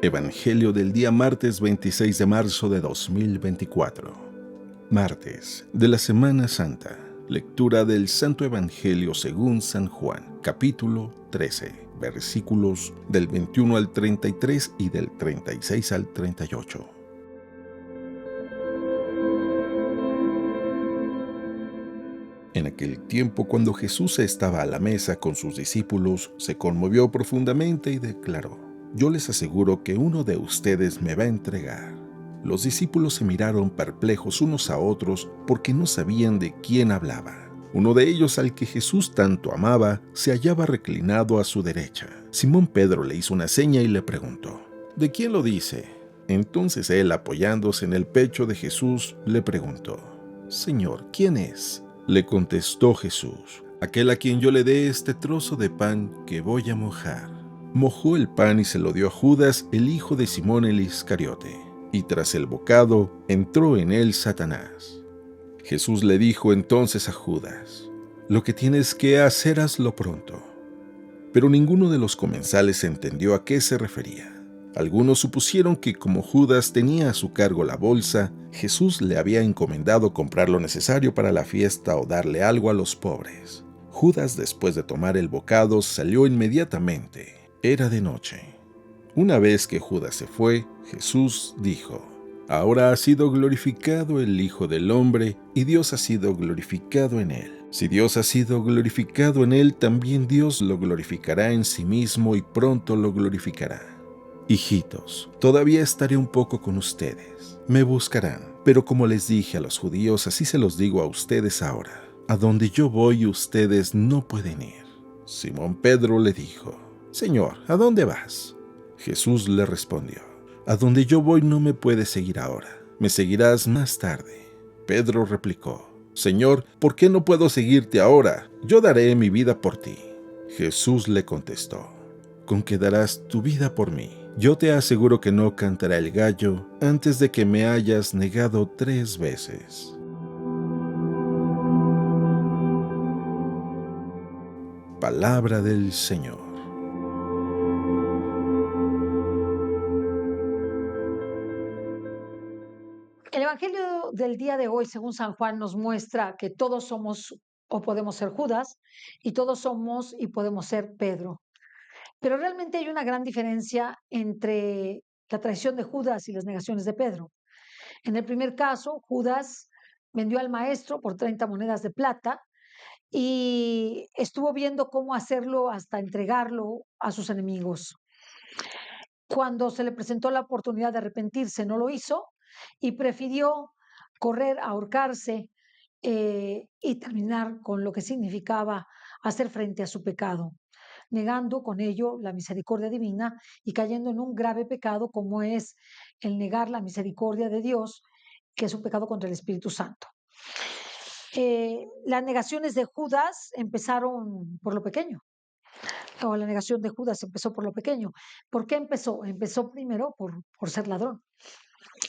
Evangelio del día martes 26 de marzo de 2024. Martes de la Semana Santa. Lectura del Santo Evangelio según San Juan, capítulo 13, versículos del 21 al 33 y del 36 al 38. En aquel tiempo, cuando Jesús estaba a la mesa con sus discípulos, se conmovió profundamente y declaró: Yo les aseguro que uno de ustedes me va a entregar. Los discípulos se miraron perplejos unos a otros porque no sabían de quién hablaba. Uno de ellos, al que Jesús tanto amaba, se hallaba reclinado a su derecha. Simón Pedro le hizo una seña y le preguntó: ¿De quién lo dice? Entonces él, apoyándose en el pecho de Jesús, le preguntó: Señor, ¿quién es? Le contestó Jesús: aquel a quien yo le dé este trozo de pan que voy a mojar. Mojó el pan y se lo dio a Judas, el hijo de Simón el Iscariote. Y tras el bocado, entró en él Satanás. Jesús le dijo entonces a Judas: lo que tienes que hacer, hazlo pronto. Pero ninguno de los comensales entendió a qué se refería. Algunos supusieron que como Judas tenía a su cargo la bolsa, Jesús le había encomendado comprar lo necesario para la fiesta o darle algo a los pobres. Judas, después de tomar el bocado, salió inmediatamente. Era de noche. Una vez que Judas se fue, Jesús dijo: Ahora ha sido glorificado el Hijo del Hombre, y Dios ha sido glorificado en él. Si Dios ha sido glorificado en él, también Dios lo glorificará en sí mismo y pronto lo glorificará. Hijitos, todavía estaré un poco con ustedes. Me buscarán, pero como les dije a los judíos, así se los digo a ustedes ahora: a donde yo voy, ustedes no pueden ir. Simón Pedro le dijo: Señor, ¿a dónde vas? Jesús le respondió: a donde yo voy no me puedes seguir ahora, me seguirás más tarde. Pedro replicó: Señor, ¿por qué no puedo seguirte ahora? Yo daré mi vida por ti. Jesús le contestó: ¿con qué darás tu vida por mí? Yo te aseguro que no cantará el gallo antes de que me hayas negado 3 veces. Palabra del Señor. El Evangelio del día de hoy, según San Juan, nos muestra que todos somos o podemos ser Judas y todos somos y podemos ser Pedro. Pero realmente hay una gran diferencia entre la traición de Judas y las negaciones de Pedro. En el primer caso, Judas vendió al maestro por 30 monedas de plata y estuvo viendo cómo hacerlo hasta entregarlo a sus enemigos. Cuando se le presentó la oportunidad de arrepentirse, no lo hizo y prefirió correr a ahorcarse y terminar con lo que significaba hacer frente a su pecado, negando con ello la misericordia divina y cayendo en un grave pecado como es el negar la misericordia de Dios, que es un pecado contra el Espíritu Santo. Las negaciones de Judas empezaron por lo pequeño, o la negación de Judas empezó por lo pequeño. ¿Por qué empezó? Empezó primero por ser ladrón.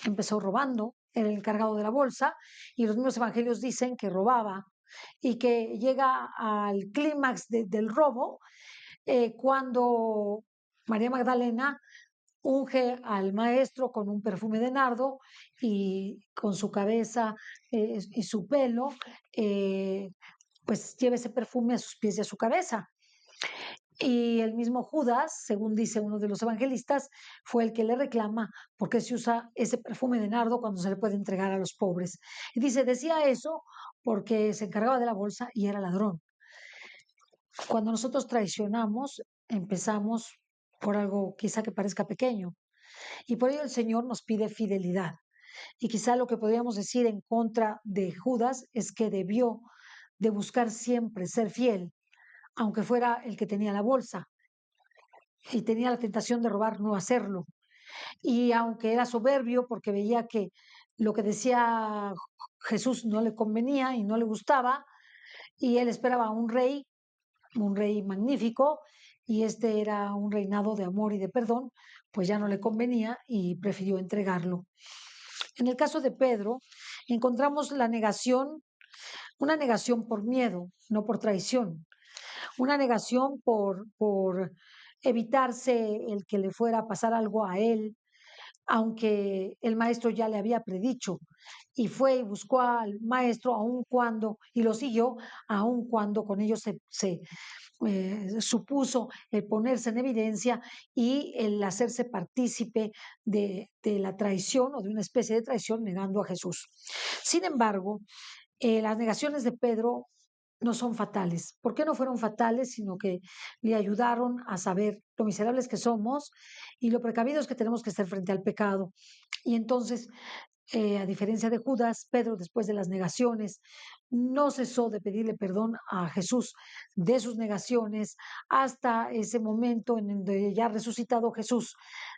Empezó robando, era el encargado de la bolsa, y los mismos evangelios dicen que robaba y que llega al clímax del robo cuando María Magdalena unge al maestro con un perfume de nardo y con su cabeza y su pelo, pues lleva ese perfume a sus pies y a su cabeza. Y el mismo Judas, según dice uno de los evangelistas, fue el que le reclama por qué se usa ese perfume de nardo cuando se le puede entregar a los pobres. Y dice, decía eso porque se encargaba de la bolsa y era ladrón. Cuando nosotros traicionamos, empezamos por algo quizá que parezca pequeño. Y por ello el Señor nos pide fidelidad. Y quizá lo que podríamos decir en contra de Judas es que debió de buscar siempre ser fiel, aunque fuera el que tenía la bolsa y tenía la tentación de robar, no hacerlo. Y aunque era soberbio porque veía que lo que decía Jesús no le convenía y no le gustaba, y él esperaba un rey magnífico, y este era un reinado de amor y de perdón, pues ya no le convenía y prefirió entregarlo. En el caso de Pedro, encontramos la negación, una negación por miedo, no por traición, una negación por evitarse el que le fuera a pasar algo a él, aunque el maestro ya le había predicho, y fue y buscó al maestro aun cuando, y lo siguió, aun cuando con ellos supuso el ponerse en evidencia y el hacerse partícipe de la traición o de una especie de traición negando a Jesús. Sin embargo, las negaciones de Pedro no son fatales. ¿Por qué no fueron fatales? Sino que le ayudaron a saber lo miserables que somos y lo precavidos que tenemos que estar frente al pecado. Y entonces, a diferencia de Judas, Pedro, después de las negaciones, no cesó de pedirle perdón a Jesús de sus negaciones hasta ese momento en donde ya resucitado Jesús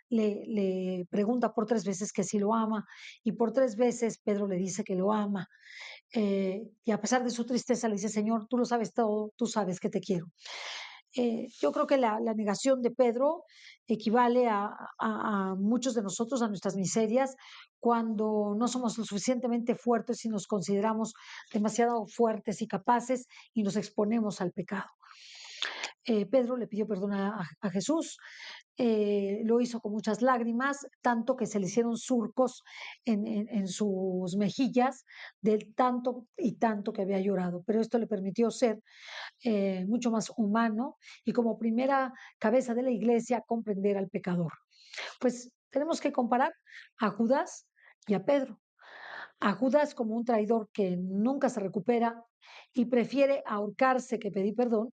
le pregunta por 3 veces que si lo ama, y por 3 veces Pedro le dice que lo ama. Y a pesar de su tristeza le dice: Señor, tú lo sabes todo, tú sabes que te quiero. Yo creo que la negación de Pedro equivale a muchos de nosotros, a nuestras miserias, cuando no somos lo suficientemente fuertes y nos consideramos demasiado fuertes y capaces y nos exponemos al pecado. Pedro le pidió perdón a Jesús, lo hizo con muchas lágrimas, tanto que se le hicieron surcos en sus mejillas del tanto y tanto que había llorado, pero esto le permitió ser mucho más humano y como primera cabeza de la iglesia comprender al pecador. Pues tenemos que comparar a Judas y a Pedro. A Judas como un traidor que nunca se recupera y prefiere ahorcarse que pedir perdón,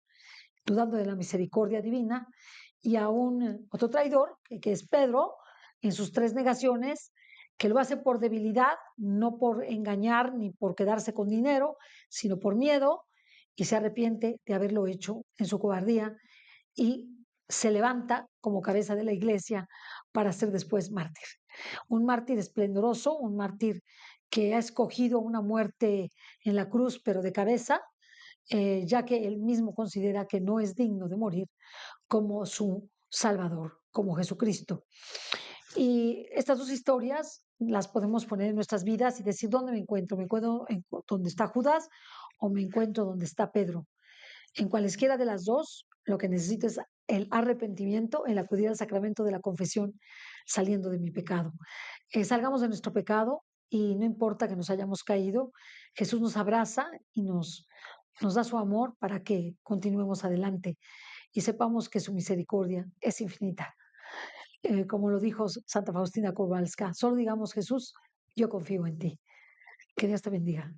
dudando de la misericordia divina, y a un otro traidor, que es Pedro, en sus 3 negaciones, que lo hace por debilidad, no por engañar ni por quedarse con dinero, sino por miedo, y se arrepiente de haberlo hecho en su cobardía y se levanta como cabeza de la iglesia para ser después mártir. Un mártir esplendoroso, un mártir que ha escogido una muerte en la cruz, pero de cabeza, ya que él mismo considera que no es digno de morir como su Salvador, como Jesucristo. Y estas 2 historias las podemos poner en nuestras vidas y decir: ¿dónde me encuentro? ¿Me encuentro donde está Judas o me encuentro donde está Pedro? En cualesquiera de las dos, lo que necesito es el arrepentimiento, el acudir al sacramento de la confesión, saliendo de mi pecado. Salgamos de nuestro pecado y no importa que nos hayamos caído, Jesús nos abraza y nos da su amor para que continuemos adelante y sepamos que su misericordia es infinita. Como lo dijo Santa Faustina Kowalska, solo digamos: Jesús, yo confío en ti. Que Dios te bendiga.